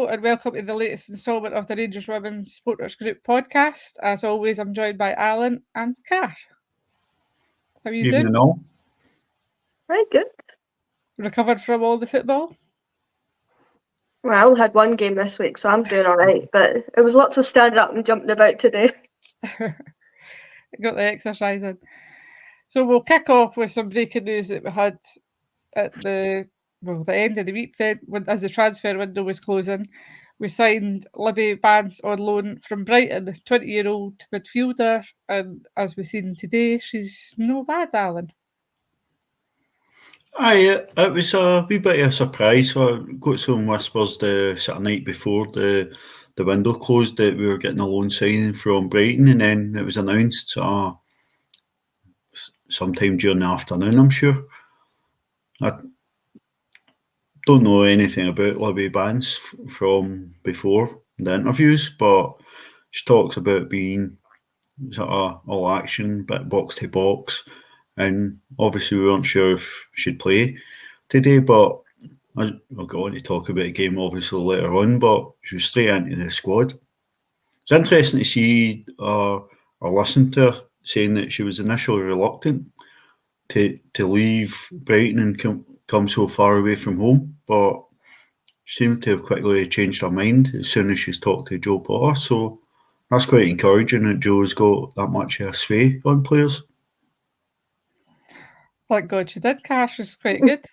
Hello and welcome to the latest instalment of the Rangers Women's Supporters Group podcast. As always, I'm joined by Alan and Car. How are you doing? Evening all. Very good. Recovered from all the football? Well, I only had one game this week, so I'm doing all right. But it was lots of standing up and jumping about today. Got the exercise in. So we'll kick off with some breaking news that we had at the end of the week then, as the transfer window was closing. We signed Libby Bance on loan from Brighton, a 20-year-old midfielder, and as we've seen today, she's no bad, Alan. Aye, it was a wee bit of a surprise. So I got some whispers the sort of night before the window closed that we were getting a loan signing from Brighton, and then it was announced sometime during the afternoon, I'm sure. I don't know anything about Libby Bance from before the interviews, but she talks about being sort of all action, bit box to box, and obviously we weren't sure if she'd play today, but I'll go on to talk about the game obviously later on, but she was straight into the squad. It's interesting to see or listen to her saying that she was initially reluctant to leave Brighton and come so far away from home, but she seemed to have quickly changed her mind as soon as she's talked to Joe Potter, so that's quite encouraging that Joe's got that much of a sway on players. Thank God she did. Cash was quite good.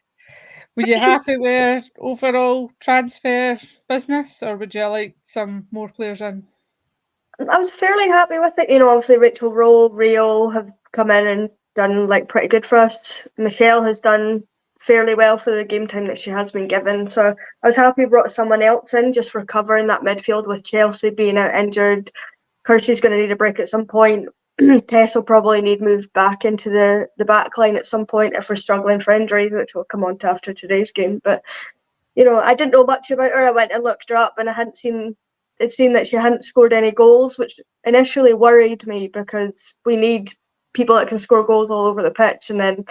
Were you happy with overall transfer business, or would you like some more players in? I was fairly happy with it. Obviously Rachel Rowe, Rio have come in and done pretty good for us. Michelle has done fairly well for the game time that she has been given. So I was happy we brought someone else in just for covering that midfield with Chelsea being out injured. Kirsty's going to need a break at some point. Tess will probably need moved back into the back line at some point if we're struggling for injuries, which we'll come on to after today's game. But, I didn't know much about her. I went and looked her up and I hadn't seen that she hadn't scored any goals, which initially worried me because we need people that can score goals all over the pitch. And then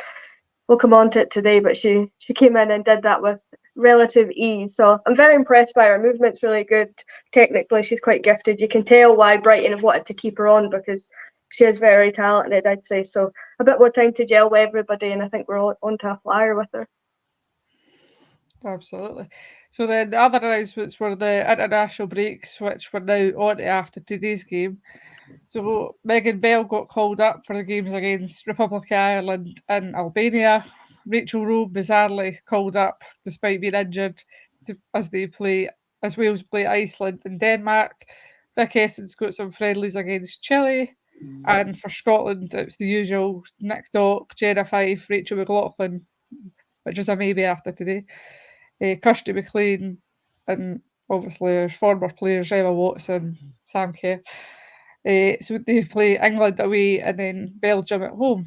we'll come on to it today, but she came in and did that with relative ease. So I'm very impressed by her. Movement's really good. Technically, she's quite gifted. You can tell why Brighton have wanted to keep her on because she is very talented, I'd say. So a bit more time to gel with everybody, and I think we're all on to a flyer with her. Absolutely. So then the other announcements were the international breaks, which we're now on to after today's game. So Megan Bell got called up for the games against Republic of Ireland and Albania. Rachel Rowe bizarrely called up despite being injured as Wales play Iceland and Denmark. Vic Essence got some friendlies against Chile. And for Scotland, it's the usual Nick Dock, Jenna Fife, Rachel McLaughlin, which is a maybe after today. Kirsty McLean, and obviously our former players, Emma Watson, Sam Kerr. So they play England away and then Belgium at home.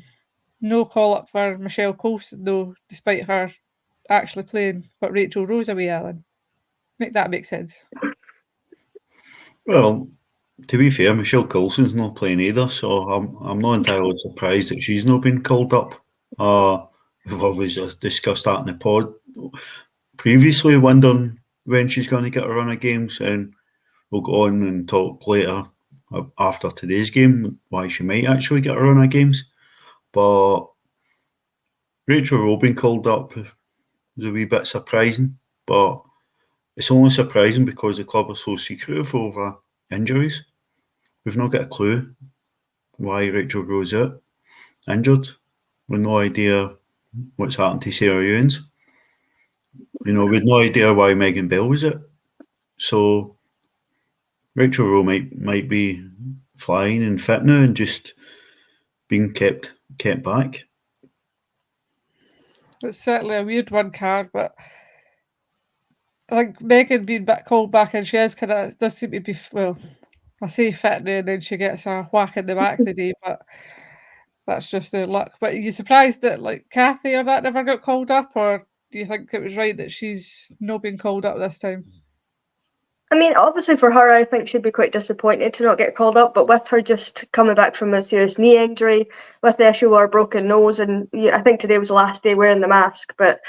No call up for Michelle Coulson though, despite her actually playing, but Rachel Rose away, Alan. Make that make sense. Well, to be fair, Michelle Coulson's not playing either, so I'm not entirely surprised that she's not been called up. We've obviously discussed that in the pod previously, wondering when she's going to get a run of games, and we'll go on and talk later after today's game why she might actually get a run of games. But Rachel Rowe being called up was a wee bit surprising, but it's only surprising because the club are so secretive over injuries. We've not got a clue why Rachel Rowe's out injured. We've no idea what's happened to Sarah Ewens. We've no idea why Megan Bell was out. So Rachel Rowe might be flying and fit now and just being kept back. It's certainly a weird one, Car, but I think Megan being called back and she is does seem to be, well, I say fit now and then she gets a whack in the back today, but that's just their luck. But are you surprised that Kathy or that never got called up, or do you think it was right that she's not been called up this time? I mean, obviously for her, I think she'd be quite disappointed to not get called up, but with her just coming back from a serious knee injury, with the issue of her broken nose, and I think today was the last day wearing the mask, but,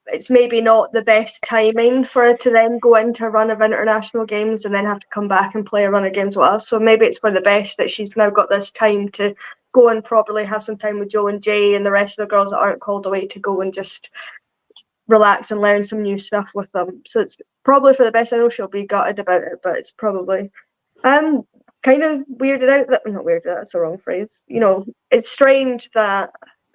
it's maybe not the best timing for her to then go into a run of international games and then have to come back and play a run of games with us. So maybe it's for the best that she's now got this time to go and probably have some time with Jo and Jay and the rest of the girls that aren't called away to go and just relax and learn some new stuff with them. So it's probably for the best. I know she'll be gutted about it, but it's probably kind of weirded out that, not weirded out, that's the wrong phrase. It's strange that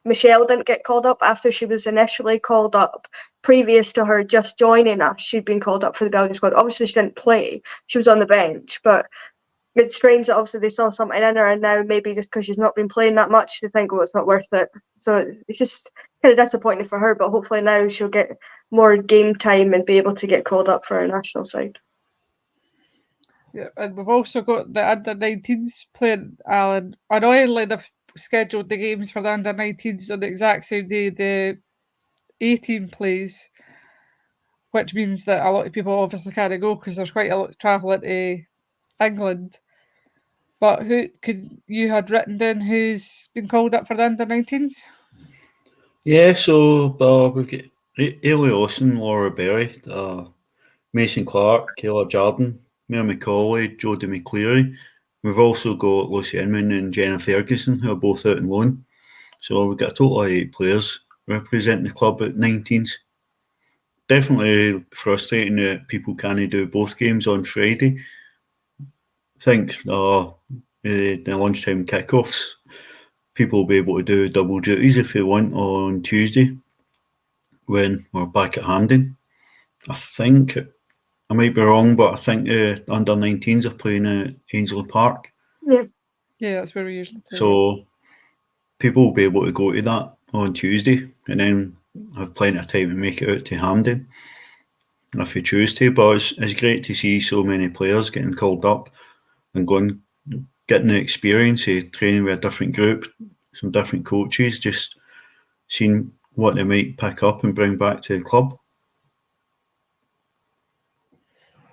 Michelle didn't get called up after she was initially called up. Previous to her just joining us, she'd been called up for the Belgian squad. Obviously, she didn't play. She was on the bench, but it's strange that obviously they saw something in her, and now maybe just because she's not been playing that much, they think, oh, it's not worth it. So it's just kind of disappointing for her, but hopefully now she'll get more game time and be able to get called up for our national side. Yeah, and we've also got the under-19s playing, Alan. Annoyingly, they've scheduled the games for the under-19s on the exact same day the A-team plays, which means that a lot of people obviously can't go because there's quite a lot of travel into England. But you had written down who's been called up for the under-19s? Yeah, so we've got Ailey Austin, Laura Berry, Mason Clark, Kayla Jordan, Mira McCauley, Jodie McCleary. We've also got Lucy Inman and Jenna Ferguson, who are both out on loan. So we've got a total of 8 players representing the club at 19s. Definitely frustrating that people can't do both games on Friday. I think the lunchtime kickoffs, people will be able to do double duties if they want on Tuesday when we're back at Hampden. I think, I might be wrong, but I think the under-19s are playing at Ainsley Park. Yeah, that's where we usually play. So people will be able to go to that on Tuesday and then have plenty of time to make it out to Hampden if you choose to. But it's great to see so many players getting called up and getting the experience of training with a different group, some different coaches, just seeing what they might pick up and bring back to the club.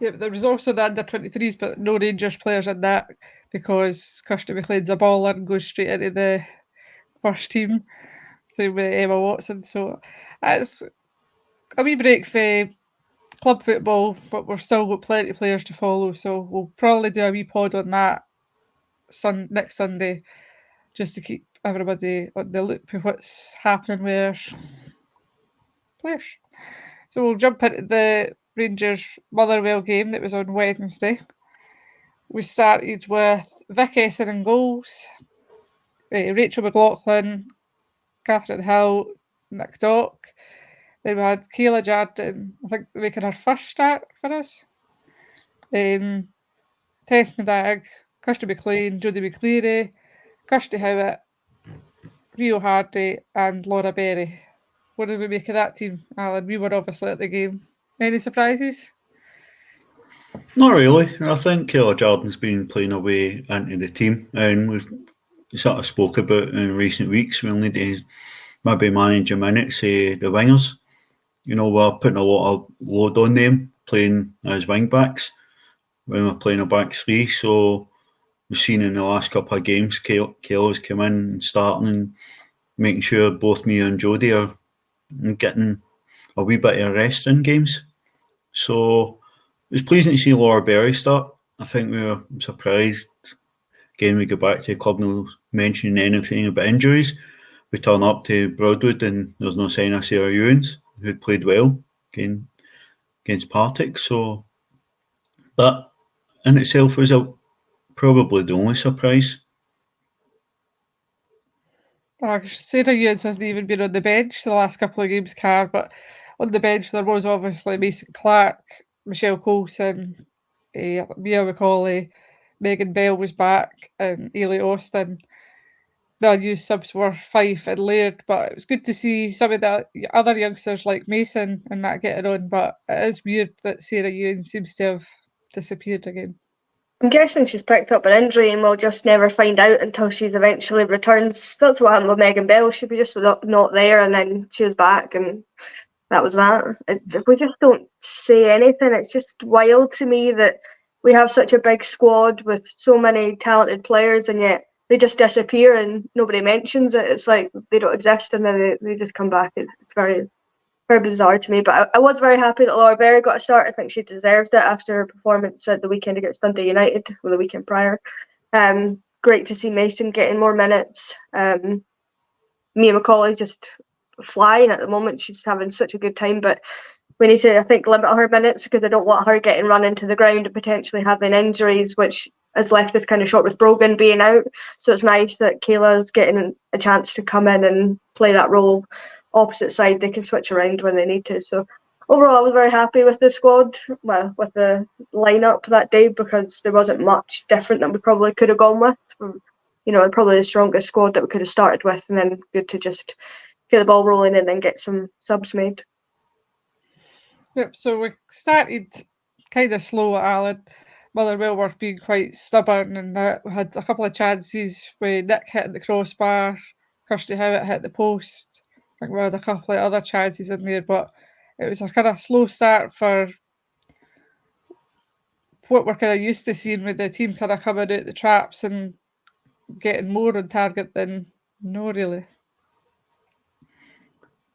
Yeah, but there was also the under-23s, but no Rangers players in that because Kirsty McLean's a baller and goes straight into the first team. Same with Emma Watson. So it's a wee break for club football, but we've still got plenty of players to follow. So we'll probably do a wee pod on that next Sunday just to keep everybody on the loop of what's happening with players. So we'll jump into the Rangers Motherwell game that was on Wednesday. We started with Vic Esson in goals, Rachel McLaughlin, Catherine Hill, Nick Dock. Then we had Kayla Jordan, I think making her first start for us. Tess Medag, Kirsty McLean, Jodie McCleary, Kirsty Howitt, Rio Hardy, and Laura Berry. What did we make of that team, Alan? We were obviously at the game. Any surprises? Not really. I think Kayla Jordan's been playing her way into the team, and we've sort of spoke about in recent weeks. We'll need to maybe manage a minute, say the wingers. We're putting a lot of load on them, playing as wing backs when we're playing a back three. So we've seen in the last couple of games, Kayla's come in and starting and making sure both me and Jodie are getting a wee bit of rest in games. So it was pleasing to see Laura Berry start. I think we were surprised. Again, we go back to the club, no mentioning anything about injuries. We turn up to Broadwood and there's no sign of Sarah Ewens, who had played well against Partick. So that in itself was probably the only surprise. Sarah Ewens hasn't even been on the bench the last couple of games, but on the bench there was obviously Mason Clark, Michelle Coulson, Mia McCauley, Megan Bell was back, and Ailey Austin. The unused subs were Fife and Laird, but it was good to see some of the other youngsters like Mason and that getting on, but it is weird that Sarah Ewens seems to have disappeared again. I'm guessing she's picked up an injury and we'll just never find out until she's eventually returns. That's what happened with Megan Bell. She was just not there and then she was back and that was that. We just don't say anything. It's just wild to me that we have such a big squad with so many talented players and yet they just disappear and nobody mentions it. It's like they don't exist and then they just come back. It's very very bizarre to me. But I was very happy that Laura Berry got a start. I think she deserved it after her performance at the weekend against Dundee United, or the weekend prior. Great to see Mason getting more minutes. Mia McCauley's just flying at the moment. She's having such a good time, but we need to, I think, limit her minutes because I don't want her getting run into the ground and potentially having injuries, which has left us kind of short with Brogan being out. So it's nice that Kayla's getting a chance to come in and play that role opposite side. They can switch around when they need to. So overall, I was very happy with the squad, well, with the lineup that day, because there wasn't much different that we probably could have gone with. You know, probably the strongest squad that we could have started with, and then good to just get the ball rolling and then get some subs made. Yep, so we started kind of slow at Allen. Motherwell were being quite stubborn, and we had a couple of chances where Nick hit the crossbar, Kirsty Howitt hit the post. I think we had a couple of other chances in there, but it was a kind of slow start for what we're kind of used to seeing with the team kind of coming out the traps and getting more on target than no, really.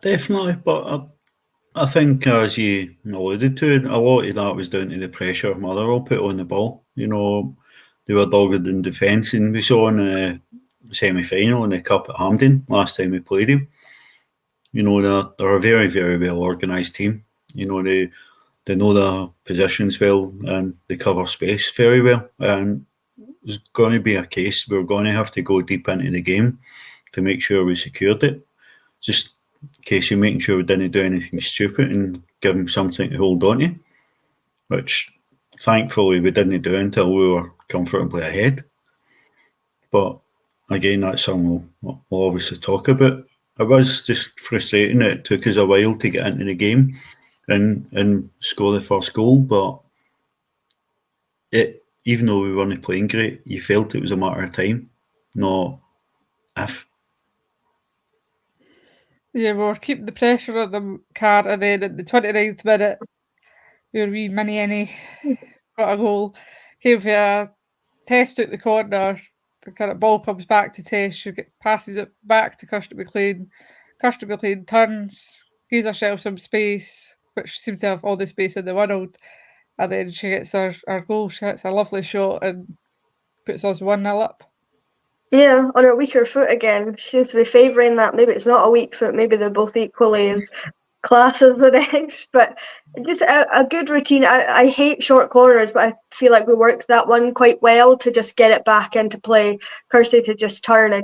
Definitely, but I think, as you alluded to, a lot of that was down to the pressure Motherwell put on the ball. You know, they were dogged in defence, and we saw in the semi-final in the Cup at Hampden last time we played him. You know, they're a very, very well organised team. You know, they know their positions well and they cover space very well. And it's going to be a case we're going to have to go deep into the game to make sure we secured it. Just in case you're making sure we didn't do anything stupid and give them something to hold on to, which thankfully we didn't do until we were comfortably ahead. But again, that's something we'll obviously talk about. It was just frustrating that it took us a while to get into the game and score the first goal, but even though we weren't playing great, you felt it was a matter of time, not if. Yeah, we were keeping the pressure on them, Car, and then at the 29th minute, your wee mini Annie got a goal. Came for a Test out the corner. The kind of ball comes back to Tess. She passes it back to Kirsty McLean. Kirsty McLean turns, gives herself some space, which seemed to have all the space in the world. And then she gets her goal. She hits a lovely shot and puts us 1-0 up. Yeah, on her weaker foot again. She seems to be favouring that. Maybe it's not a weak foot. Maybe they're both equally as class as the next. But just a good routine. I hate short corners, but I feel like we worked that one quite well to just get it back into play. Kirsty to just turn. I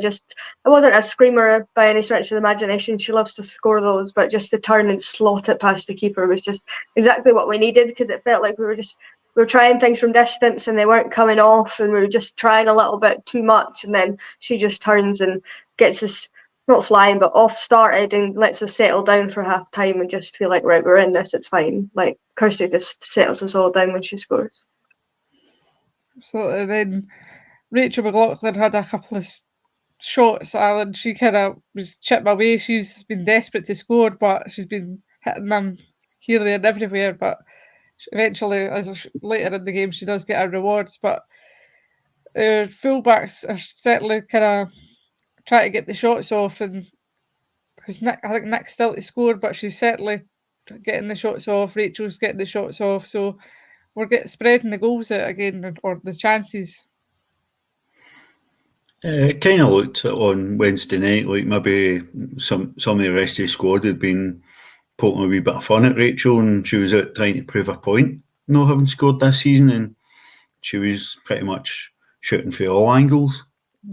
wasn't a screamer by any stretch of the imagination. She loves to score those, but just to turn and slot it past the keeper was just exactly what we needed, because it felt like we were trying things from distance and they weren't coming off, and we were just trying a little bit too much, and then she just turns and gets us not flying but off started and lets us settle down for half time and just feel like, right, we're in this, it's fine. Like, Kirsty just settles us all down when she scores. Absolutely. Then Rachel McLaughlin had a couple of shots, Alan. She kind of was chipped away. She's been desperate to score, but she's been hitting them here, there, and everywhere. But eventually, as later in the game, she does get her rewards. But her fullbacks are certainly kind of trying to get the shots off, and because I think Nick's still to score, but she's certainly getting the shots off. Rachel's getting the shots off, so we're spreading the goals out again, or the chances. It kind of looked on Wednesday night like maybe some of the rest of the squad had been poking a wee bit of fun at Rachel, and she was out trying to prove a point, not having scored this season, and she was pretty much shooting for all angles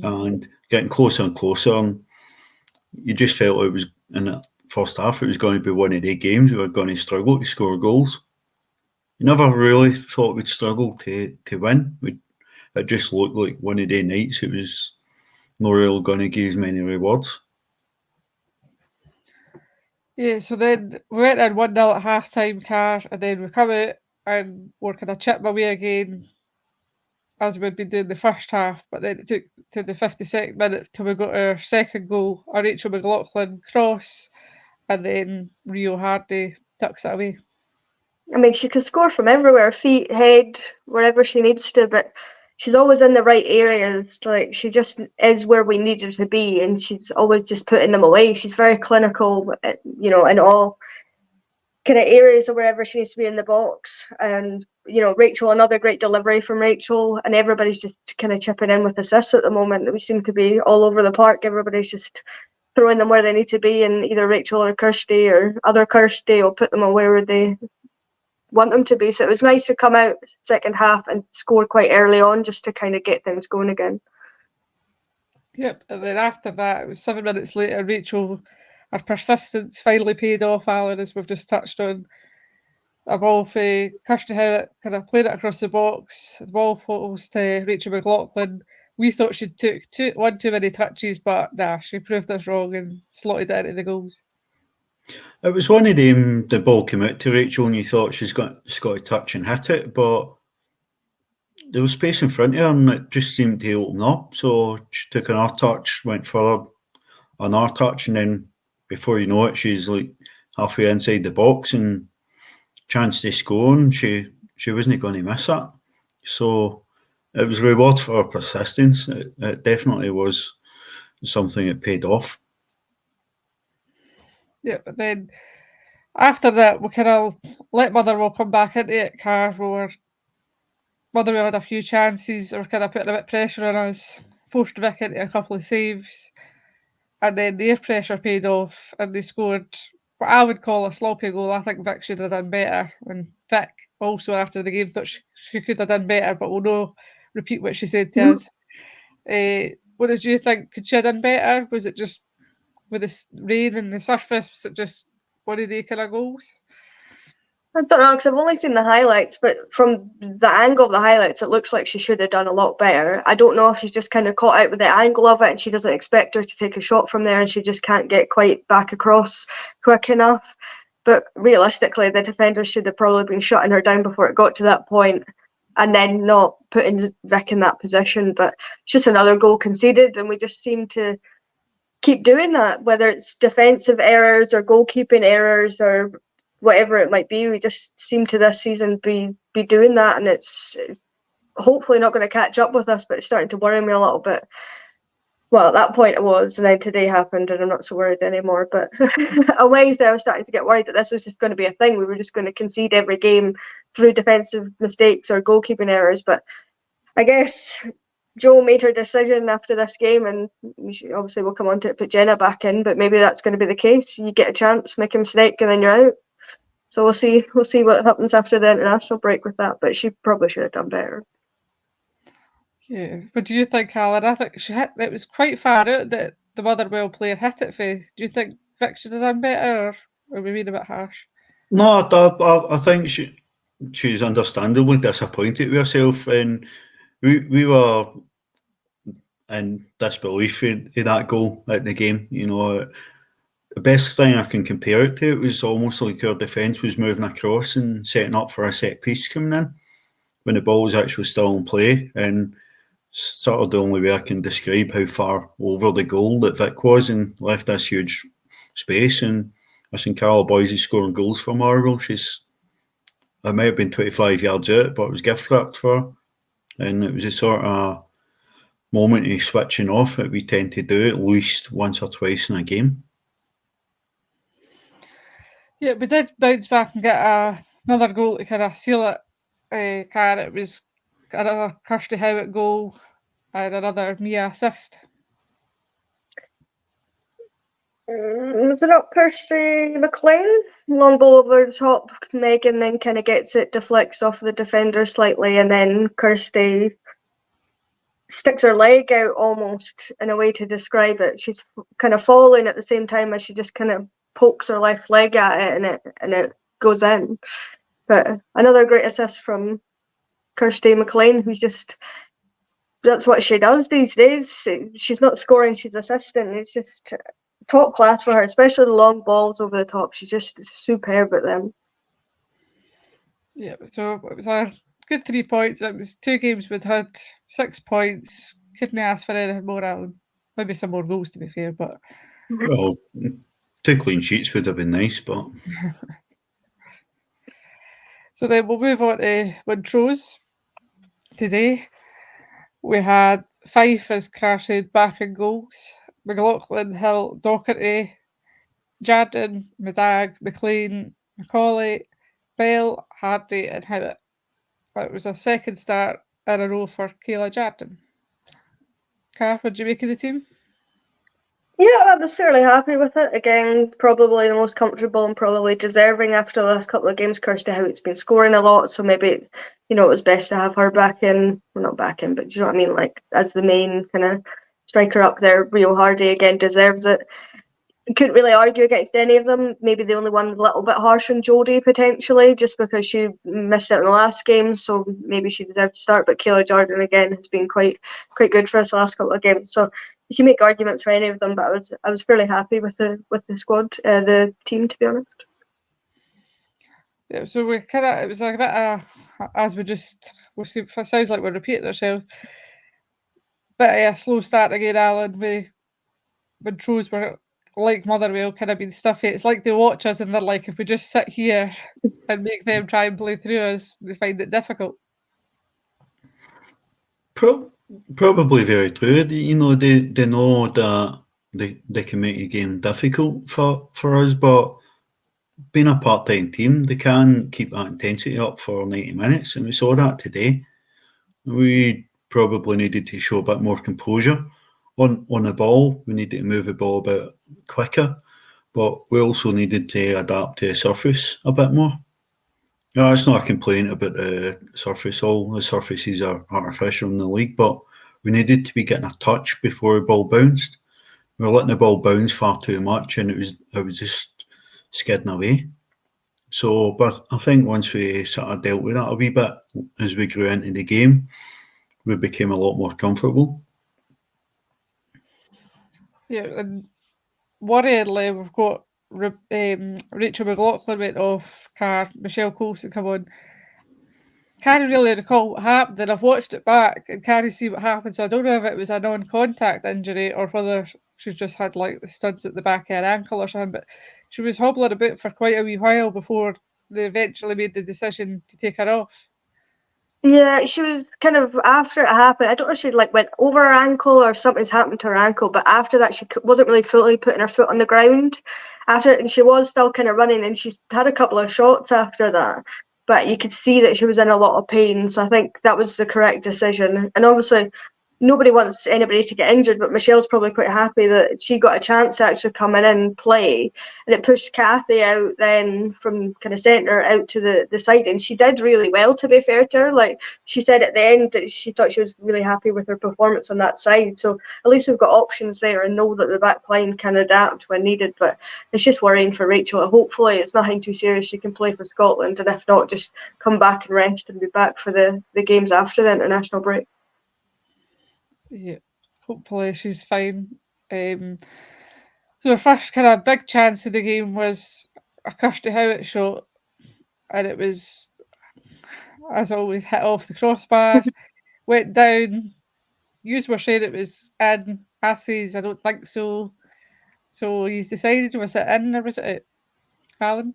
and getting closer and closer, and you just felt it was in the first half it was going to be one of the games we were going to struggle to score goals. You never really thought we'd struggle to win. It just looked like one of the nights it was not really going to give as many rewards. Yeah, so then we went in 1-0 at half time, Car, and then we come out and we're kind of chipping away again as we'd been doing the first half, but then it took to the 52nd minute till we got our second goal, a Rachel McLaughlin cross, and then Rio Hardy tucks it away. I mean, she can score from everywhere, feet, head, wherever she needs to, but she's always in the right areas. Like, she just is where we need her to be, and she's always just putting them away. She's very clinical, you know, in all kind of areas or wherever she needs to be in the box. And, Rachel, another great delivery from Rachel, and everybody's just kind of chipping in with assists at the moment. We seem to be all over the park. Everybody's just throwing them where they need to be, and either Rachel or Kirsty or other Kirsty will put them where they want them to be. So it was nice to come out second half and score quite early on just to kind of get things going again. Yep, and then after that, it was 7 minutes later, Rachel, her persistence finally paid off, Alan, as we've just touched on. A ball for Kirsty Howard, kind of played it across the box. The ball falls to Rachel McLaughlin. We thought she took one too many touches, but nah, she proved us wrong and slotted it into the goals. It was one of them, the ball came out to Rachel and you thought she's got to touch and hit it, but there was space in front of her and it just seemed to open up. So she took another touch, went further, another touch, and then before you know it, she's like halfway inside the box and chance to score, and she wasn't going to miss that. So it was a reward for her persistence. It definitely was something that paid off. Yeah, but then after that, we kind of let Motherwell come back into it. Carver, Motherwell had a few chances, or kind of putting a bit of pressure on us, forced Vic into a couple of saves, and then their pressure paid off, and they scored what I would call a sloppy goal. I think Vic should have done better, and Vic also after the game thought she could have done better, but we'll no repeat what she said to us. What did you think? Could she have done better? Was it just with the rain and the surface? Was it just one of the kind of goals? I don't know, because I've only seen the highlights, but from the angle of the highlights, it looks like she should have done a lot better. I don't know if she's just kind of caught out with the angle of it and she doesn't expect her to take a shot from there and she just can't get quite back across quick enough. But realistically, the defenders should have probably been shutting her down before it got to that point and then not putting Vic in that position. But it's just another goal conceded, and we just seem to keep doing that, whether it's defensive errors or goalkeeping errors or whatever it might be. We just seem to this season be doing that, and it's hopefully not going to catch up with us, but it's starting to worry me a little bit. Well, at that point it was, and then today happened and I'm not so worried anymore, but a ways there I was starting to get worried that this was just going to be a thing. We were just going to concede every game through defensive mistakes or goalkeeping errors. But I guess Jo made her decision after this game, and obviously we'll come on to it, put Jenna back in, but maybe that's going to be the case. You get a chance, make a mistake, and then you're out. So we'll see what happens after the international break with that, but she probably should have done better. Yeah, but do you think, Alan? I think she hit. It was quite far out that the Motherwell player hit it for. Do you think Vic should have done better, or we being a bit harsh? No, I think she's understandably disappointed with herself, and we were in disbelief in that goal at the game. The best thing I can compare it to, it was almost like our defence was moving across and setting up for a set piece coming in when the ball was actually still in play, and sort of the only way I can describe how far over the goal that Vic was and left this huge space. And I think Carol Boyce is scoring goals for Marvel. It might have been 25 yards out, but it was gift wrapped for her. And it was a sort of moment of switching off that we tend to do at least once or twice in a game. Yeah, we did bounce back and get another goal to kind of seal it. It was another Kirsty Howard goal and another Mia assist. Was it not Kirsty McLean? Long ball over the top. Megan then kind of gets it, deflects off the defender slightly, and then Kirsty sticks her leg out almost in a way to describe it. She's kind of falling at the same time as she just kind of pokes her left leg at it, and it goes in. But another great assist from Kirsty McLean, who's just, that's what she does these days. She's not scoring, she's assisting. It's just top class for her, especially the long balls over the top. She's just superb at them. Yeah, so it was a good 3 points. It was 2 games we'd had 6 points. Couldn't ask for anything more, Alan. Maybe some more goals, to be fair, but... Well, 2 clean sheets would have been nice, but... So then we'll move on to Montrose today. We had Fife, as Carr said, back in goals. McLaughlin, Hill, Docherty, Jardine, Medag, McLean, Macaulay, Bell, Hardy, and Howard. It was a second start in a row for Kayla Jardine. Car, what did you make of the team? Yeah, I was fairly happy with it. Again, probably the most comfortable and probably deserving after the last couple of games. Kirsty Howitt's been scoring a lot, so maybe, it was best to have her back in. Well, not back in, but do you know what I mean? Like, as the main kind of striker up there. Rio Hardy, again, deserves it. Couldn't really argue against any of them. Maybe the only one a little bit harsh on Jodie, potentially, just because she missed out in the last game, so maybe she deserved to start. But Kayla Jardine, again, has been quite good for us the last couple of games. So you can make arguments for any of them, but I was fairly happy with the squad, the team, to be honest. Yeah, so it was like a bit as it sounds like we're repeating ourselves. But a slow start again, Alan. Montrose were like Motherwell, kind of been stuffy. It's like they watch us and they're like, if we just sit here and make them try and play through us, they find it difficult. Probably very true. They know that they can make the game difficult for us, but being a part-time team, they can keep that intensity up for 90 minutes, and we saw that today. We probably needed to show a bit more composure on the ball. We needed to move the ball a bit quicker, but we also needed to adapt to the surface a bit more. No, it's not a complaint about the surface. All the surfaces are artificial in the league, but we needed to be getting a touch before the ball bounced. We were letting the ball bounce far too much, and it was just skidding away. So, but I think once we sort of dealt with that a wee bit as we grew into the game, we became a lot more comfortable. Yeah, and worryingly, we've got Rachel McLaughlin went off, Michelle Coulson come on. Can't really recall what happened, and I've watched it back and can't see what happened, so I don't know if it was a non-contact injury or whether she's just had like the studs at the back of her ankle or something, but she was hobbling about for quite a wee while before they eventually made the decision to take her off. Yeah, she was kind of, after it happened, I don't know if she went over her ankle or something's happened to her ankle, but after that she wasn't really fully putting her foot on the ground after it, and she was still kind of running, and she's had a couple of shots after that, but you could see that she was in a lot of pain, so I think that was the correct decision. And obviously nobody wants anybody to get injured, but Michelle's probably quite happy that she got a chance to actually come in and play, and it pushed Kathy out then from kind of centre out to the side, and she did really well, to be fair to her. Like, she said at the end that she thought she was really happy with her performance on that side, so at least we've got options there and know that the back line can adapt when needed. But it's just worrying for Rachel. Hopefully it's nothing too serious, she can play for Scotland, and if not, just come back and rest and be back for the games after the international break. Yeah, hopefully she's fine. So the first kind of big chance of the game was a Kirsty Howitt shot, and it was, as always, hit off the crossbar, went down. Yous were saying it was in. I says I don't think so. So he's decided, was it in or was it out? Alan?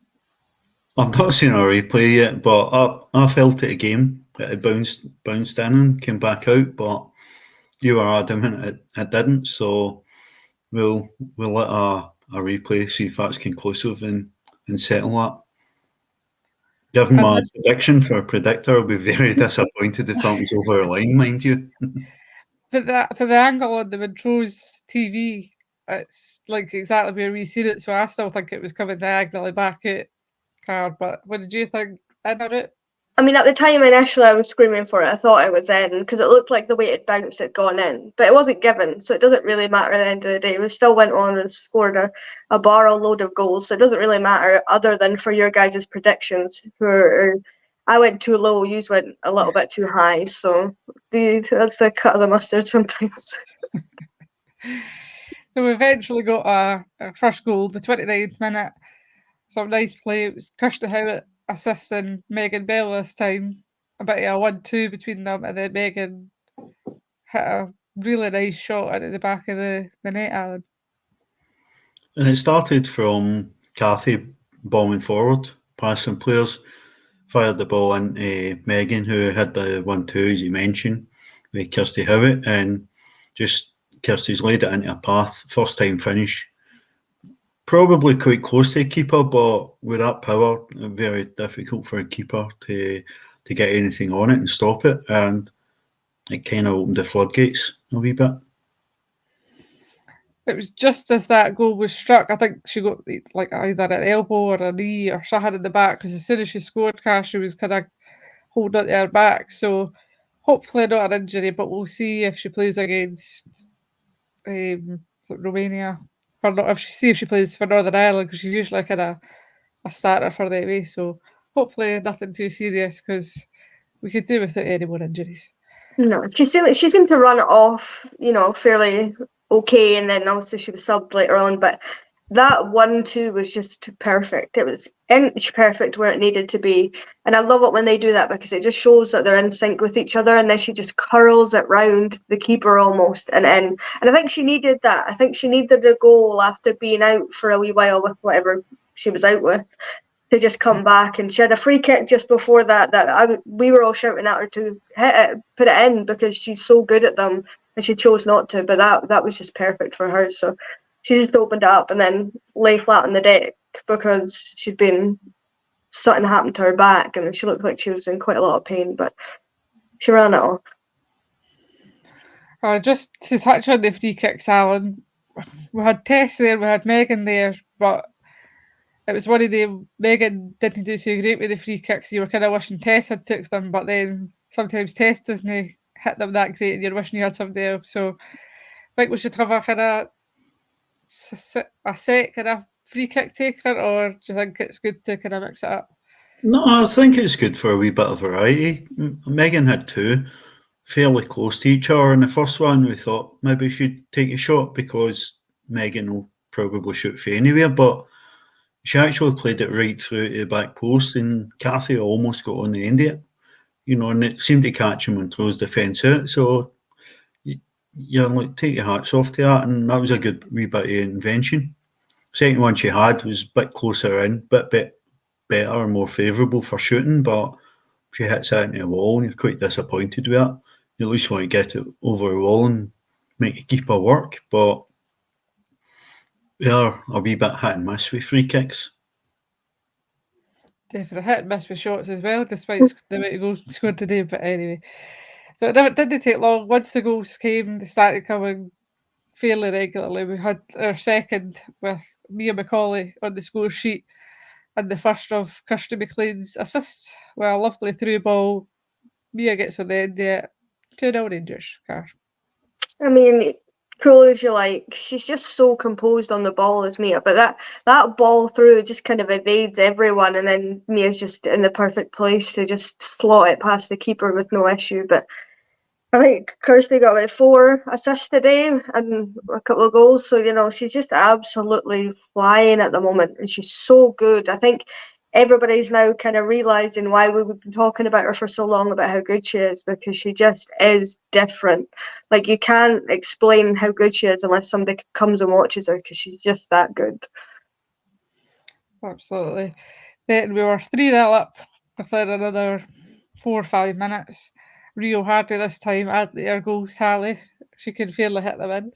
I've not seen a replay yet, but I felt it again. It bounced in and came back out, but you were adamant it didn't. So we'll let a replay see if that's conclusive and settle that. Given my prediction for a predictor, I'll be very disappointed if that was over the line, mind you. For the angle on the Montrose TV, it's like exactly where we seen it, so I still think it was coming diagonally back at Card. But what did you think? In or out? I mean, at the time initially I was screaming for it. I thought it was in because it looked like the way it bounced had gone in, but it wasn't given, so it doesn't really matter at the end of the day. We still went on and scored a barrel load of goals, so it doesn't really matter other than for your guys' predictions. I went too low, you went a little bit too high, so that's the cut of the mustard sometimes. So we eventually got our first goal, the 29th minute. Some nice play. It was Kirsty Howitt assisting Megan Bell this time. A bit of a 1-2 between them, and then Megan hit a really nice shot into the back of the net, Alan. And it started from Kathy bombing forward, passing players, fired the ball into Megan, who had the 1-2, as you mentioned, with Kirsty Howitt, and just Kirsty's laid it into a path, first time finish. probably quite close to a keeper, but with that power, very difficult for a keeper to get anything on it and stop it, and it kind of opened the floodgates a wee bit. It was just as that goal was struck, I think she got like either an elbow or a knee or something in the back, because as soon as she scored, Cash, she was kind of holding onto her back. So hopefully not an injury, but we'll see if she plays against Romania. Or not, if she plays for Northern Ireland, because she's usually kind of a starter for the away. So hopefully nothing too serious, because we could do without any more injuries. No, she seemed to run it off, fairly okay, and then also she was subbed later on. But that 1-2 was just perfect. It was inch perfect where it needed to be, and I love it when they do that because it just shows that they're in sync with each other. And then she just curls it round the keeper almost, and in. And I think she needed that. I think she needed a goal after being out for a wee while with whatever she was out with, to just come back. And she had a free kick just before that we were all shouting at her to hit it, put it in, because she's so good at them, and she chose not to. But that was just perfect for her. So she just opened it up and then lay flat on the deck because she'd been something happened to her back, and she looked like she was in quite a lot of pain, but she ran it off. Just to touch on the free kicks, Alan, we had Tess there, we had Megan there, but it was one of the Megan didn't do too great with the free kicks. You were kind of wishing Tess had took them, but then sometimes Tess doesn't hit them that great, and you're wishing you had somebody else. So I think we should have a kind of a set kind of free kick taker, or do you think it's good to kind of mix it up? No, I think it's good for a wee bit of variety. Megan had two fairly close to each other. In the first one, we thought maybe she'd take a shot because Megan will probably shoot for anywhere, but she actually played it right through to the back post, and Cathy almost got on the end of it, and it seemed to catch Montrose defence out. So you're like, take your hats off to that, and that was a good wee bit of invention. Second one she had was a bit closer in, bit better and more favourable for shooting, but she hits it into the wall and you're quite disappointed with it. You at least want to get it over the wall and make the keeper work, but we are a wee bit hit and miss with free kicks. Definitely hit and miss with shots as well, despite the amount of goals scored today. But anyway, so it didn't take long. Once the goals came, they started coming fairly regularly. We had our second with Mia Macaulay on the score sheet, and the first of Kirsty McLean's assists. Well, a lovely through ball. Mia gets on the end of it. 2-0 Rangers. Car. I mean, cool as you like, she's just so composed on the ball as Mia, but that ball through just kind of evades everyone, and then Mia's just in the perfect place to just slot it past the keeper with no issue. But I think Kirsty got about 4 assists today and a couple of goals, so she's just absolutely flying at the moment, and she's so good. I think everybody's now kind of realising why we've been talking about her for so long, about how good she is, because she just is different. Like, you can't explain how good she is unless somebody comes and watches her, because she's just that good. Absolutely. Then we were 3-0 up within another 4 or 5 minutes. Rio Hardy this time added to her goals tally. She could fairly hit them in.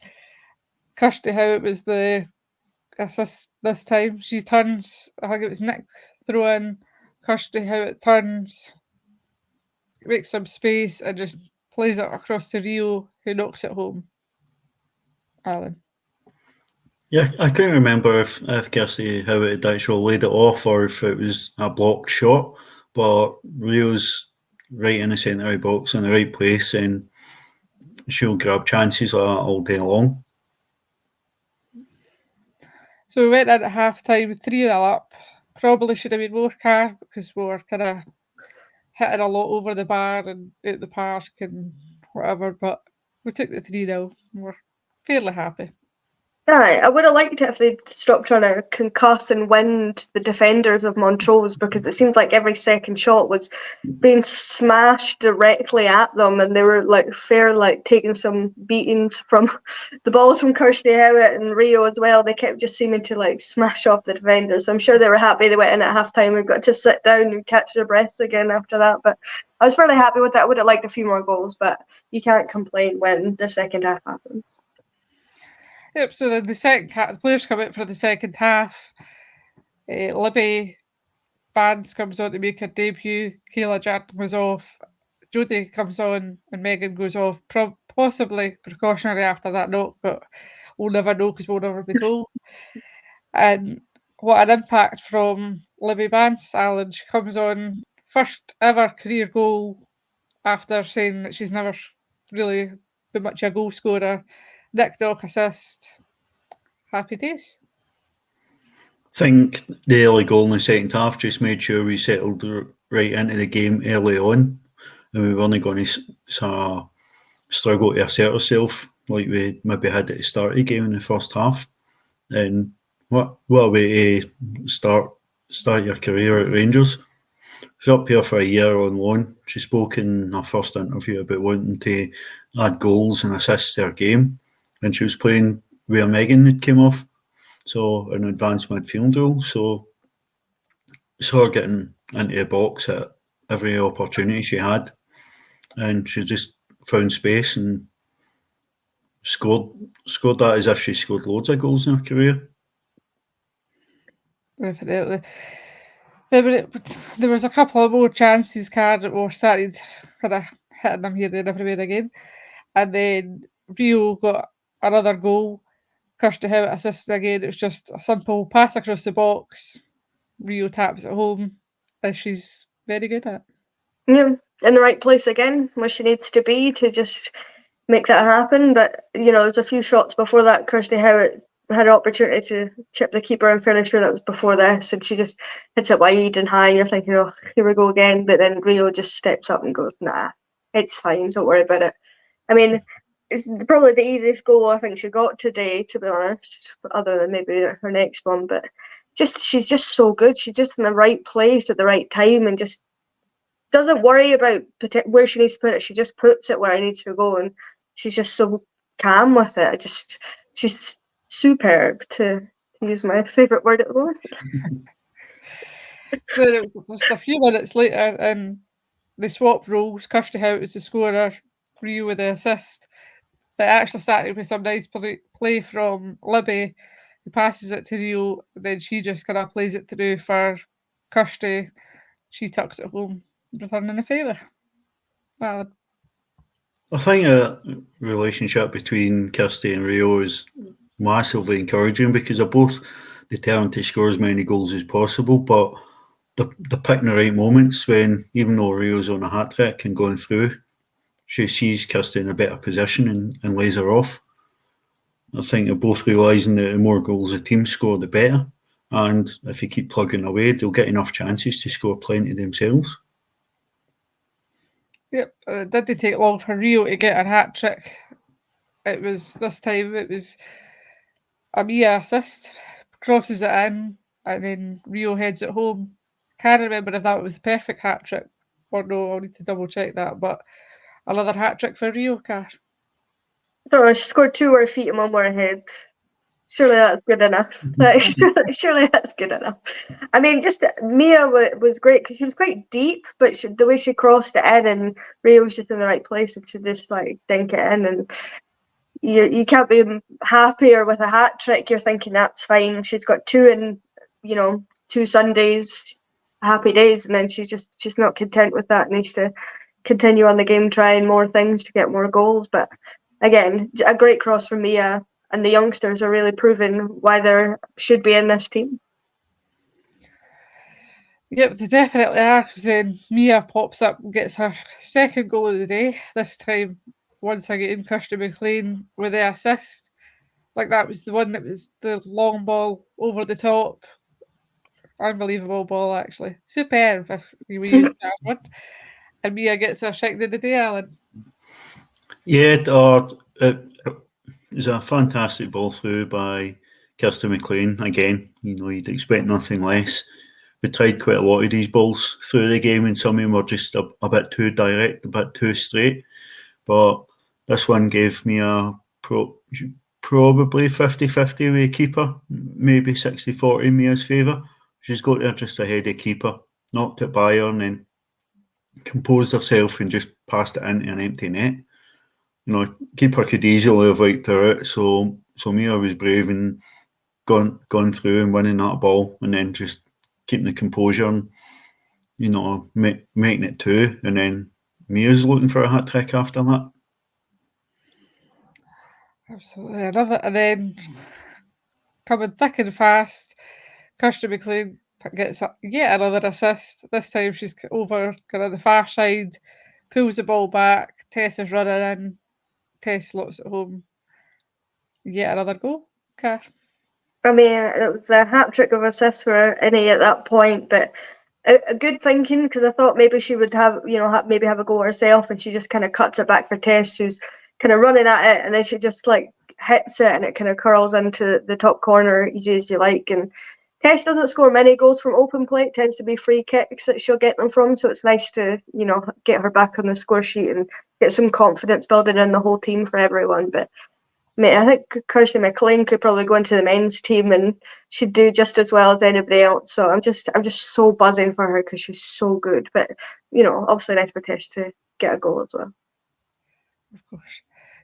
Kirsty Howitt was the assist this time. She turns, I think it was Nick throw in. Kirsty Howitt turns, makes some space, and just plays it across to Rio, who knocks it home. Alan. Yeah, I can't remember if Kirsty Howitt had actually laid it off or if it was a blocked shot, but Rio's right in the centre of the box in the right place, and she'll grab chances like that all day long. So we went in at half time 3-0 up. Probably should have been more car because we were kind of hitting a lot over the bar and out the park and whatever, but we took the 3-0. We're fairly happy. Aye, I would have liked it if they'd stopped trying to concuss and wind the defenders of Montrose, because it seemed like every second shot was being smashed directly at them, and they were taking some beatings from the balls from Kirsty Howitt and Rio as well. They kept just seeming to smash off the defenders. So I'm sure they were happy they went in at half time and got to sit down and catch their breaths again after that. But I was fairly happy with that. I would have liked a few more goals, but you can't complain when the second half happens. Yep, so then the players come out for the second half. Libby Bands comes on to make her debut. Kayla Jarton was off. Jodie comes on and Megan goes off. Possibly precautionary after that knock, but we'll never know because we'll never be told. And what an impact from Libby Banks, Alan. She comes on, first ever career goal after saying that she's never really been much a goal scorer. Nick Dock assist. Happy days. I think the early goal in the second half just made sure we settled right into the game early on, and we weren't going to struggle to assert ourselves like we maybe had at the start of the game in the first half. And what a way to start your career at Rangers. She's up here for a year on loan. She spoke in her first interview about wanting to add goals and assists to her game, and she was playing where Megan had came off, so an advanced midfield role. So saw her getting into the box at every opportunity she had, and she just found space and scored that as if she scored loads of goals in her career. Definitely. There was a couple of more chances, that were started kind of hitting them here and everywhere again. And then Rio got another goal. Kirsty Howitt assisted again. It was just a simple pass across the box. Rio taps it home, as she's very good at. Yeah, in the right place again, where she needs to be to just make that happen. But, there's a few shots before that. Kirsty Howitt had an opportunity to chip the keeper. I'm fairly sure that was before this, and she just hits it wide and high. You're thinking, oh, here we go again. But then Rio just steps up and goes, nah, it's fine, don't worry about it. I mean, it's probably the easiest goal I think she got today, to be honest, other than maybe her next one. But she's just so good. She's just in the right place at the right time and just doesn't worry about where she needs to put it. She just puts it where it needs to go, and she's just so calm with it. She's superb, to use my favourite word at the moment. So it was just a few minutes later, and they swapped roles. Kirsty Howitt was the scorer, Rio with the assist. It actually started with some nice play from Libby, who passes it to Rio, then she just kind of plays it through for Kirsty. She tucks it home, returning the favour. Well, I think a relationship between Kirsty and Rio is massively encouraging because they're both determined to score as many goals as possible, but they're picking the right moments when, even though Rio's on a hat-trick and going through, she sees Kirsty in a better position and lays her off. I think they're both realising that the more goals the team score, the better. And if you keep plugging away, they'll get enough chances to score plenty themselves. Yep, it didn't take long for Rio to get her hat trick. This time it was a Mia assist, crosses it in, and then Rio heads it home. Can't remember if that was the perfect hat trick or no. I'll need to double check that. But another hat trick for Rio, Car. I don't know, she scored 2 with her feet and 1 with her head. Surely that's good enough. Surely that's good enough. I mean, just Mia was great because she was quite deep, but the way she crossed it in, and Rio was just in the right place, and she just dink it in, and you can't be happier with a hat trick. You're thinking that's fine. She's got 2 in 2 Sundays, happy days, and then she's not content with that. Needs to continue on the game, trying more things to get more goals. But again, a great cross from Mia. And the youngsters are really proving why they should be in this team. Yep, they definitely are, because then Mia pops up and gets her second goal of the day. This time, once again, Kirsty McLean with the assist. That was the one that was the long ball over the top. Unbelievable ball, actually. Superb, if we use that one. And Mia gets her second of the day, Alan. Yeah, it was a fantastic ball through by Kirsty McLean. Again, you'd expect nothing less. We tried quite a lot of these balls through the game, and some of them were just a bit too direct, a bit too straight. But this one gave me a probably 50-50 with keeper, maybe 60-40 in Mia's favour. She's got there just ahead of keeper, knocked it by her, and then composed herself and just passed it into an empty net. keeper could easily have wiped her out. So Mia was brave and gone through and winning that ball, and then just keeping the composure and making it 2, and then Mia's looking for a hat trick after that. Absolutely, and then coming thick and fast, Kirsty McLean gets yet another assist. This time she's over kind of the far side, pulls the ball back. Tess is running in. Tess slots it home. Yet another goal. Car. I mean, it was a hat trick of assists for Innie at that point, but a good thinking, because I thought maybe she would have a goal herself, and she just kind of cuts it back for Tess, who's kind of running at it, and then she just like hits it, and it kind of curls into the top corner, easy as you like. And Tess doesn't score many goals from open play; it tends to be free kicks that she'll get them from. So it's nice to get her back on the score sheet and get some confidence building in the whole team for everyone. But mate, I think Kirsty McLean could probably go into the men's team and she'd do just as well as anybody else. So I'm just so buzzing for her because she's so good. But obviously nice for Tish to get a goal as well. Of course.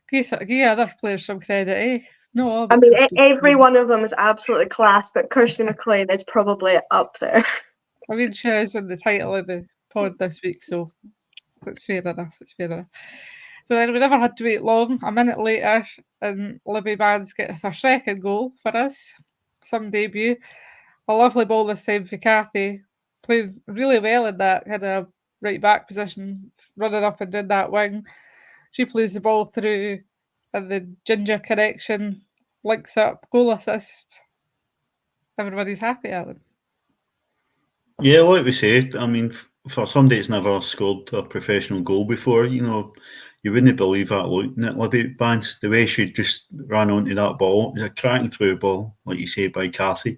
Give other players some credit, eh? No, all I mean, Kirsty every McLean. one of them is absolutely class, but Kirsty McLean is probably up there. I mean, she is in the title of the pod this week, so it's fair enough. So then we never had to wait long. A minute later, and Libby Bands gets her second goal for us. Some debut. A lovely ball this time for Kathy. Plays really well in that kind of right back position, running up and down that wing. She plays the ball through, and the Ginger connection links up, goal assist. Everybody's happy, Alan. Yeah, like we said, I mean, for somebody that's never scored a professional goal before, you wouldn't believe that looking at Libby Banks. The way she just ran onto that ball, it was a cracking through ball, like you say, by Kathy,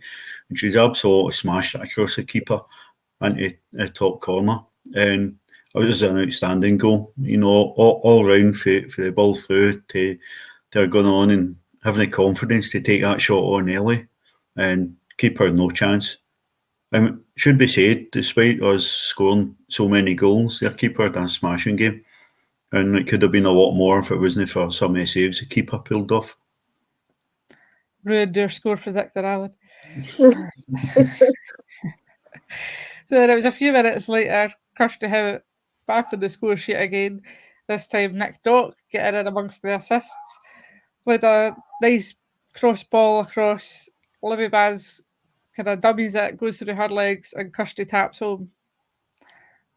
and she's absolutely smashed it across the keeper into the top corner. And it was an outstanding goal, all round for the ball through to her going on and having the confidence to take that shot on early and keep her no chance. Should be said, despite us scoring so many goals, their keeper had a smashing game. And it could have been a lot more if it wasn't for some of the saves the keeper pulled off. Ruined their score predictor, Alan. So then it was a few minutes later, Kirsty Howitt back on the score sheet again. This time Nick Dock getting in amongst the assists. Played a nice cross ball across. Libby Baz kind of dummies it, goes through her legs, and Kirsty taps home.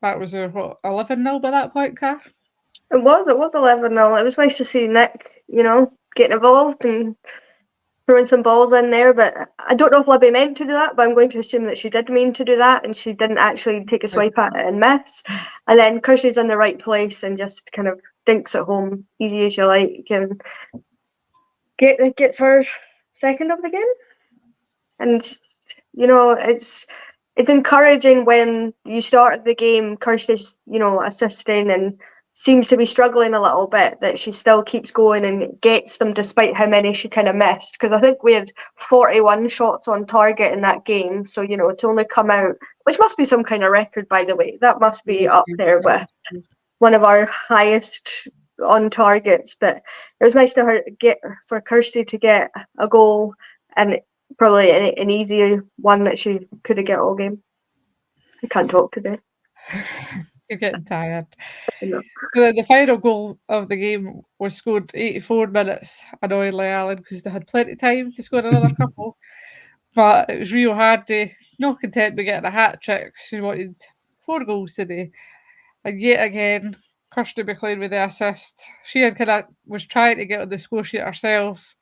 That was her, 11-0 by that point, Car? It was 11-0. It was nice to see Nick, getting involved and throwing some balls in there, but I don't know if Libby meant to do that, but I'm going to assume that she did mean to do that, and she didn't actually take a swipe at it and miss. And then Kirsty's in the right place and just kind of dinks it home, easy as you like, and gets her second of the game. And it's encouraging when you start the game, Kirsty's assisting and seems to be struggling a little bit, that she still keeps going and gets them despite how many she kind of missed. Because I think we had 41 shots on target in that game, so to only come out, which must be some kind of record, by the way, that must be up there with one of our highest on targets. But it was nice for Kirsty to get a goal, and probably an easier one that she could have get all game. I can't talk today. You're getting tired. The final goal of the game was scored 84 minutes, annoyingly, Alan, because they had plenty of time to score another couple. But it was Rio Hardy, not content with getting a hat trick. She wanted 4 goals today. And yet again, Kirsty McLean with the assist. She had was trying to get on the score sheet herself.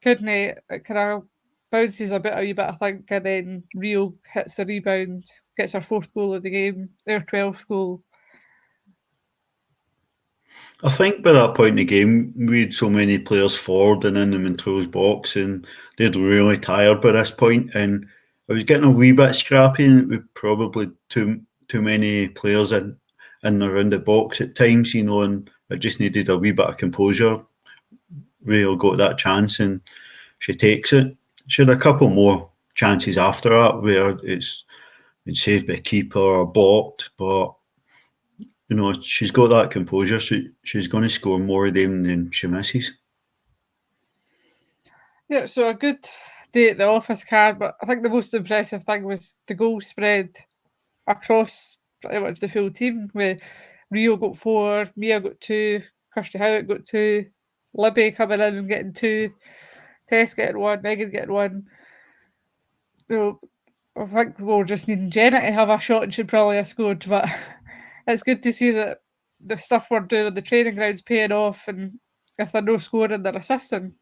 Couldn't. It kind of bounces a wee bit, I think, and then Rio hits the rebound, gets her 4th goal of the game, their 12th goal. I think by that point in the game, we had so many players forward and in the Montrose box, and they'd really tired by this point, and it was getting a wee bit scrappy, and we probably too many players in around the box at times, and it just needed a wee bit of composure. Rio got that chance, and she takes it. She had a couple more chances after that where it's saved by keeper or blocked, but she's got that composure. She's going to score more of them than she misses. Yeah, so a good day at the office card, but I think the most impressive thing was the goal spread across pretty much the full team, where Rio got 4, Mia got 2, Kirsty Howard got 2, Libby coming in and getting 2, Tess getting 1, Megan getting 1. So I think we were just needing Jenna to have a shot and she'd probably have scored, but it's good to see that the stuff we're doing on the training ground's paying off, and if they're no scoring, they're assisting.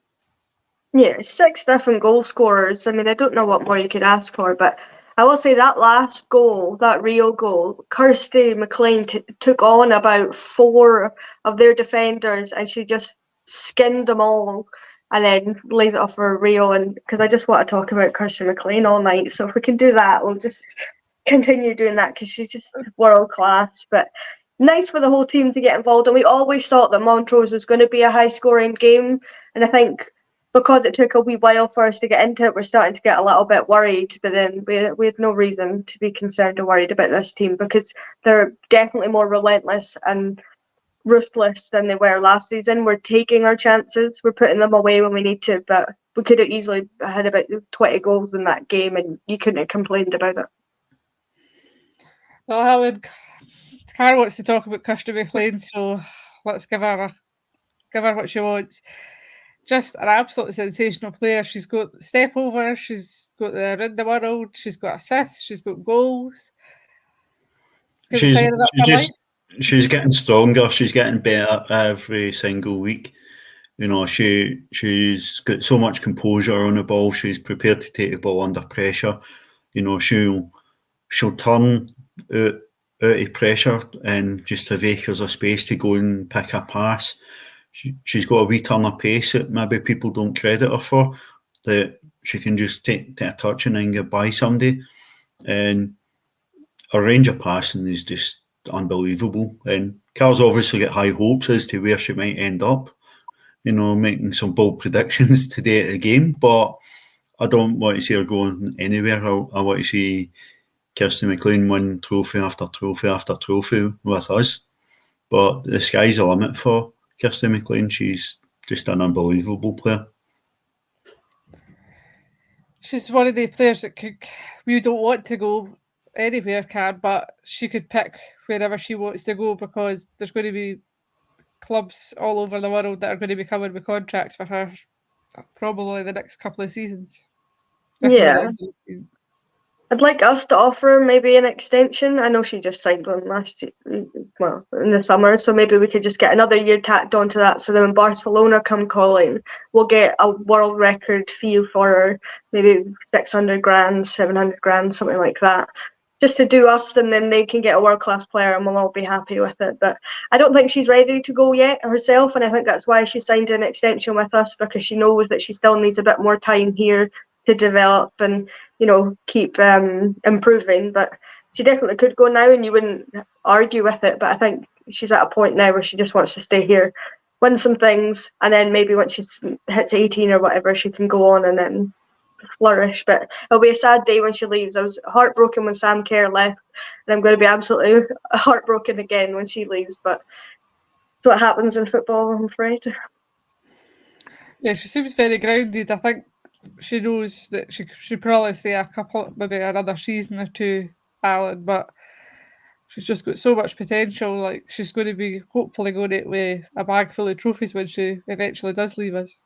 Yeah, 6 different goal scorers. I mean, I don't know what more you could ask for, but I will say that last goal, that Rio goal, Kirsty McLean took on about 4 of their defenders and she just skinned them all and then laid it off for Rio. And because I just want to talk about Kirsty McLean all night, so if we can do that, we'll just continue doing that because she's just world class. But nice for the whole team to get involved. And we always thought that Montrose was going to be a high scoring game, and I think because it took a wee while for us to get into it, we're starting to get a little bit worried. But then we had no reason to be concerned or worried about this team because they're definitely more relentless and ruthless than they were last season. We're taking our chances. We're putting them away when we need to, but we could have easily had about 20 goals in that game and you couldn't have complained about it. Well, Helen, Cara wants to talk about Kirsty McLean, so let's give her what she wants. Just an absolutely sensational player. She's got step over, she's got the around the world, she's got assists, she's got goals. She's getting stronger. She's getting better every single week. She's got so much composure on the ball. She's prepared to take the ball under pressure. She'll turn out of pressure and just have acres of space to go and pick a pass. She's got a wee turn of pace that maybe people don't credit her for, that she can just take a touch and then get by somebody. And her range of passing is just unbelievable. And Carl's obviously got high hopes as to where she might end up, making some bold predictions today at the game. But I don't want to see her going anywhere. I want to see Kirsty McLean win trophy after trophy after trophy with us. But the sky's the limit for Kirsty McLean. She's just an unbelievable player. She's one of the players that we don't want to go anywhere, but she could pick wherever she wants to go because there's going to be clubs all over the world that are going to be coming with contracts for her probably the next couple of seasons. Yeah. I'd like us to offer maybe an extension. I know she just signed one last year, well, in the summer, so maybe we could just get another year tacked onto that. So then when Barcelona come calling, we'll get a world record fee for her, maybe 600 grand, 700 grand, something like that, just to do us, and then they can get a world-class player and we'll all be happy with it. But I don't think she's ready to go yet herself, and I think that's why she signed an extension with us, because she knows that she still needs a bit more time here to develop and keep improving. But she definitely could go now and you wouldn't argue with it, but I think she's at a point now where she just wants to stay here, win some things, and then maybe once she hits 18 or whatever, she can go on and then flourish. But it'll be a sad day when she leaves. I was heartbroken when Sam Kerr left, and I'm going to be absolutely heartbroken again when she leaves, but that's what happens in football, I'm afraid. Yeah, she seems very grounded. I think she knows that she should probably stay maybe another season or two, Alan, but she's just got so much potential. Like, she's going to be hopefully going out with a bag full of trophies when she eventually does leave us.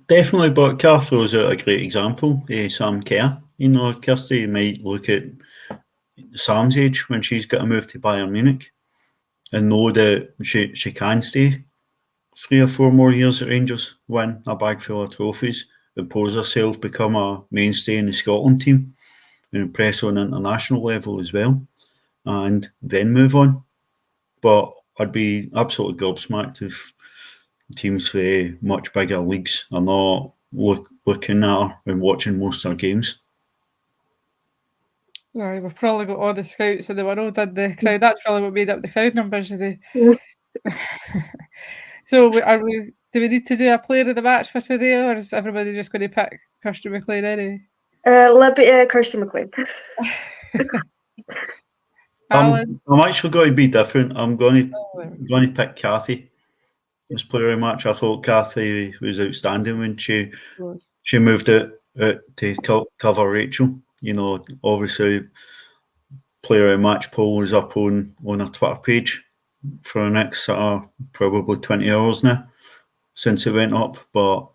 Definitely, but Kerr throws out a great example. Sam Kerr. Kirsty might look at Sam's age when she's got to move to Bayern Munich and know that she can stay 3 or 4 more years at Rangers, win a bag full of trophies, impose herself, become a mainstay in the Scotland team, and impress on an international level as well, and then move on. But I'd be absolutely gobsmacked if teams for much bigger leagues are not looking at her and watching most of her games. Yeah, we've probably got all the scouts in the world in the crowd. That's probably what made up the crowd numbers today. So do we need to do a player of the match for today, or is everybody just going to pick Kirsty McLean anyway? Kirsty McLean. Alan? I'm actually going to be different. I'm going Oh, to pick Kathy as player of the match. I thought Kathy was outstanding when she was. moved out to cover Rachel. You know, obviously, player of the match poll is up on her Twitter page for the next probably 20 hours now since it went up. But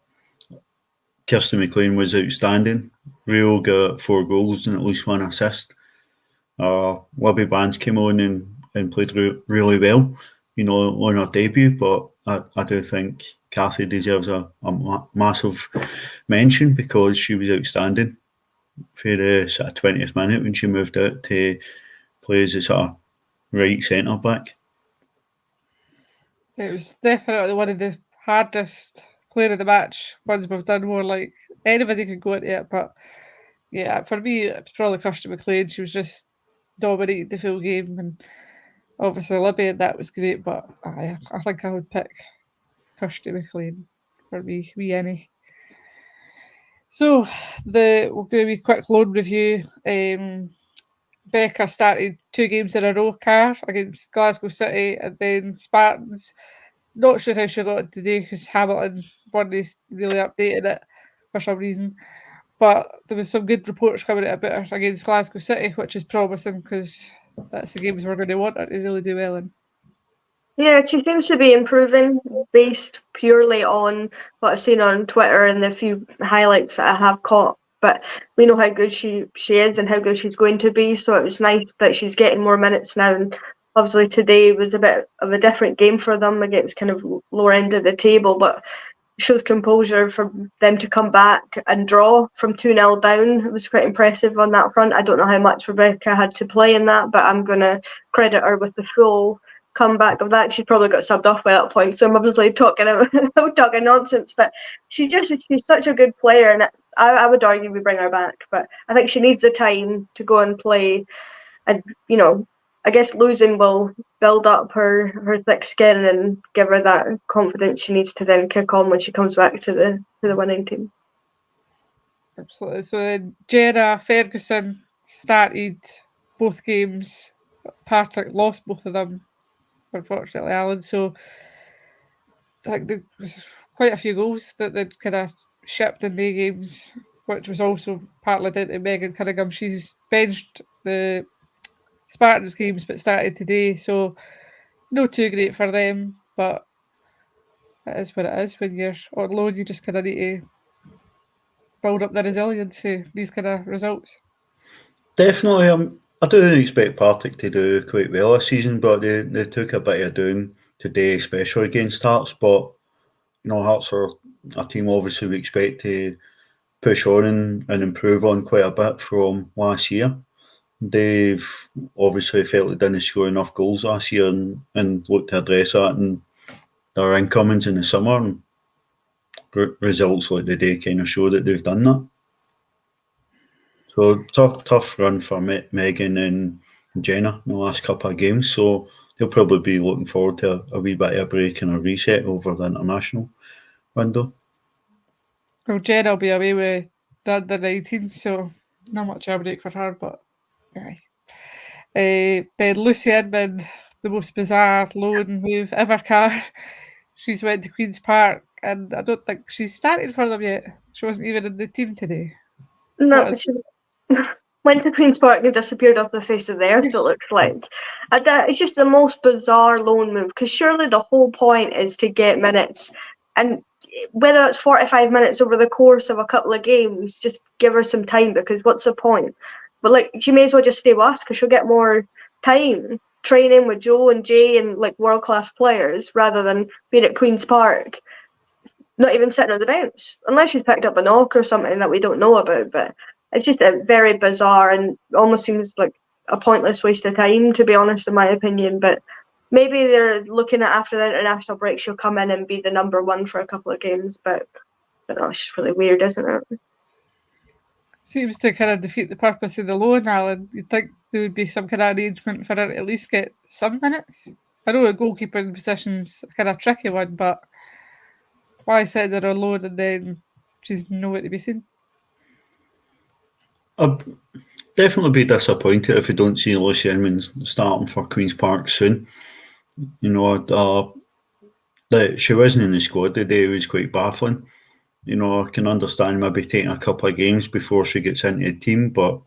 Kirsten McLean was outstanding. Rio got 4 goals and at least 1 assist. Libby Bands came on and played really well, you know, on her debut. But I do think Kathy deserves a massive mention because she was outstanding for the sort of 20th minute when she moved out to play as a sort of right centre back. It was definitely one of the hardest player of the match ones we've done. More like anybody could go into it, but yeah, for me, it's probably Kirsten McLean. She was just dominating the full game, and obviously Libby, and that was great. But I think I would pick Kirsten McLean for me, wee Annie. So we'll do a wee quick loan review. Becca started 2 games in a row, Car, against Glasgow City and then Spartans. Not sure how she got it today because Hamilton weren't really updating it for some reason. But there was some good reports coming out about her against Glasgow City, which is promising because that's the games we're going to want her to really do well in. Yeah, she seems to be improving based purely on what I've seen on Twitter and the few highlights that I have caught. But we know how good she is and how good she's going to be. So it was nice that she's getting more minutes now. And obviously today was a bit of a different game for them against kind of lower end of the table. But shows composure for them to come back and draw from 2-0 down. It was quite impressive on that front. I don't know how much Rebecca had to play in that, but I'm going to credit her with the full comeback of that. She probably got subbed off by that point, so I'm obviously talking nonsense, but she's such a good player, and I would argue we bring her back, but I think she needs the time to go and play, and you know, I guess losing will build up her thick skin and give her that confidence she needs to then kick on when she comes back to the winning team. Absolutely. So then Jenna Ferguson started both games. Partick lost both of them, unfortunately, Alan. So I think there was quite a few goals that they'd kind of shipped in the games, which was also partly down to Megan Cunningham. She's benched the Spartans games but started today, so no too great for them, but it is what it is. When you're on loan, you just kind of need to build up the resilience to these kind of results. Definitely, I do expect Partick to do quite well this season, but they took a bit of a down today, especially against Hearts. But you know, Hearts are a team obviously we expect to push on and improve on quite a bit from last year. They've obviously felt they didn't score enough goals last year and looked to address that in their incomings in the summer. And results like today kind of show that they've done that. So tough run for Megan and Jenna in the last couple of games. So they'll probably be looking forward to a wee bit of a break and a reset over the international window. Well, Jenna will be away with the under 19, so not much of a break for her, but aye. Then Lucy Inman, the most bizarre loan move ever, Car. She's went to Queen's Park, and I don't think she's started for them yet. She wasn't even in the team today. No, What is she went to Queen's Park and disappeared off the face of the earth, it looks like. It's just the most bizarre loan move, because surely the whole point is to get minutes. And whether it's 45 minutes over the course of a couple of games, just give her some time, because what's the point? But like, she may as well just stay with us, because she'll get more time training with Joe and Jay and like world-class players, rather than being at Queen's Park, not even sitting on the bench, unless she's picked up a knock or something that we don't know about. But it's just a very bizarre and almost seems like a pointless waste of time, to be honest, in my opinion. But maybe they're looking at after the international break, she'll come in and be the number one for a couple of games. But it's just really weird, isn't it? seems to kind of defeat the purpose of the loan, Alan. You'd think there would be some kind of arrangement for her to at least get some minutes. I know a goalkeeping position's kind of a tricky one, but why send her on loan and then she's nowhere to be seen? I'd definitely be disappointed if we don't see Lucy Inman starting for Queen's Park soon. That she wasn't in the squad today was quite baffling. I can understand maybe taking a couple of games before she gets into the team, but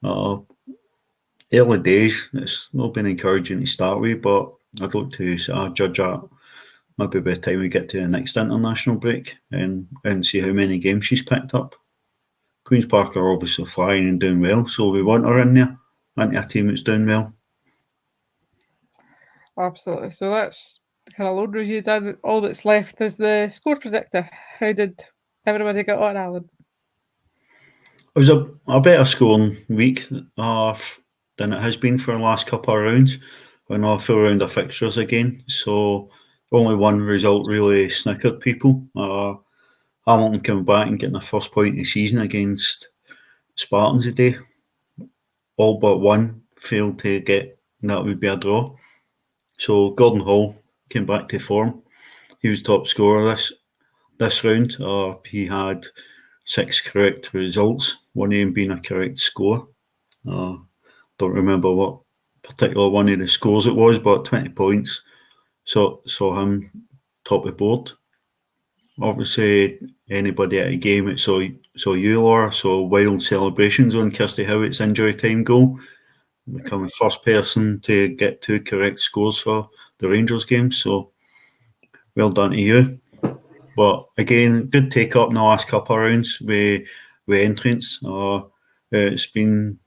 early days, it's not been encouraging to start with, but I'd look to judge that maybe by the time we get to the next international break and see how many games she's picked up. Queen's Park are obviously flying and doing well, so we want her in there, into a team that's doing well. Absolutely. So that's the kind of load review done. All that's left is the score predictor. How did everybody get on, Alan? It was a better scoring week than it has been for the last couple of rounds. We're not a full round of fixtures again, so only one result really snickered people. Hamilton coming back and getting the first point of the season against Spartans today. All but one failed to get, and that would be a draw. So Gordon Hall came back to form. He was top scorer this round. He had 6 correct results, one of them being a correct score. Don't remember what particular one of the scores it was, but 20 points. So saw him top of the board. Obviously, anybody at a game, it saw you, Laura, so wild celebrations on Kirsty Howitt's injury time goal, becoming first person to get 2 correct scores for the Rangers game. So well done to you. But again, good take up in the last couple of rounds with entrants. It's been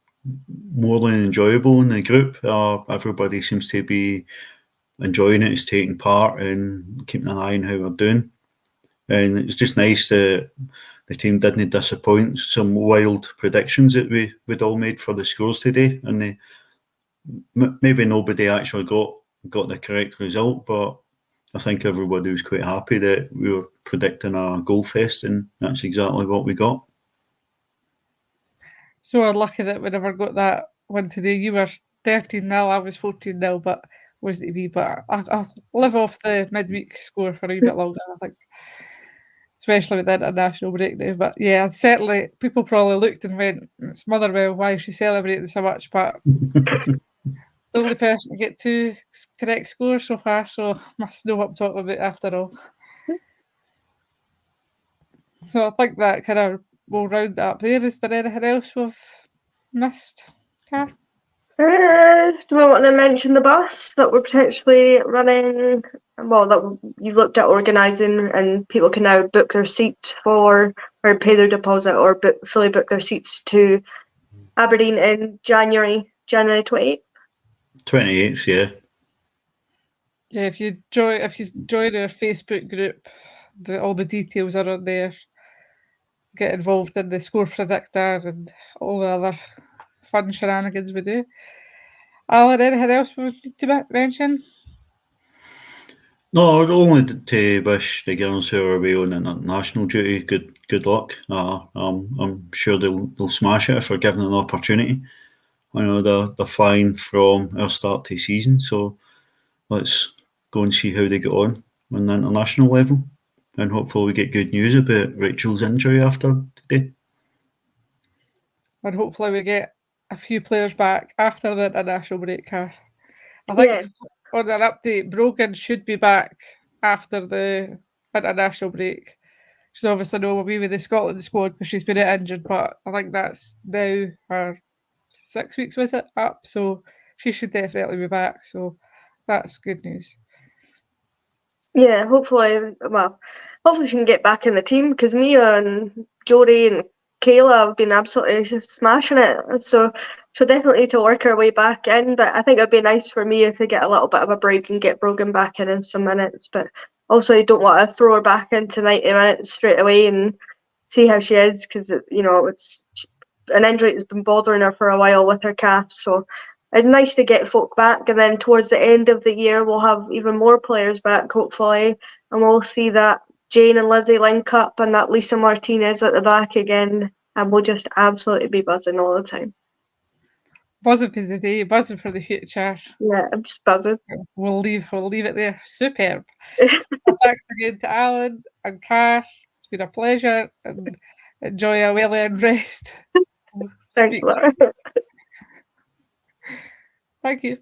more than enjoyable in the group. Everybody seems to be enjoying it, is taking part and keeping an eye on how we're doing. And it's just nice that the team didn't disappoint. Some wild predictions that we'd all made for the scores today, and maybe nobody actually got the correct result, but I think everybody was quite happy that we were predicting a goal fest, and that's exactly what we got. So we're lucky that we never got that one today. You were 13-0, I was 14-0, but wasn't to be. But I'll live off the midweek score for a wee bit longer, I think. Especially with the international break now. But yeah, certainly people probably looked and went, it's Motherwell, why is she celebrating so much? But the only person to get 2 correct scores so far, so must know what I'm talking about after all. So I think that kind of will round it up there. Is there anything else we've missed, Car? Do we want to mention the bus that we're potentially running? Well, that you've looked at organising, and people can now book their seats for, or pay their deposit, or fully book their seats to Aberdeen in January 28th. 28th, yeah. Yeah, if you join our Facebook group, all the details are on there. Get involved in the score predictor and all the other fun shenanigans we do. Alan, anything else we need to mention? No, only to wish the girls who are away on international duty good luck. I'm sure they'll smash it if we're given an opportunity. I know they're flying from our start to season, so let's go and see how they get on the international level, and hopefully we get good news about Rachel's injury after today. And hopefully we get a few players back after the international break, Car. I think on an update, Brogan should be back after the international break. She's obviously no away with the Scotland squad because she's been injured, but I think that's now her 6 weeks visit up, so she should definitely be back. So that's good news. Yeah, hopefully she can get back in the team, because Mia and Jodie and Kayla have been absolutely smashing it. So she'll definitely need to work her way back in. But I think it'd be nice for Mia to get a little bit of a break and get Brogan back in some minutes. But also, you don't want to throw her back into 90 minutes straight away and see how she is, because it's an injury that's been bothering her for a while with her calf. So it's nice to get folk back, and then towards the end of the year we'll have even more players back, hopefully, and we'll see that Jane and Lizzie link up and that Lisa Martinez at the back again, and we'll just absolutely be buzzing all the time. Buzzing for the day, buzzing for the future. Yeah, I'm just buzzing. We'll leave it there. Superb. Thanks again to Alan and Car. It's been a pleasure, and enjoy a well-earned rest. Thanks, Speak. Laura. Thank you.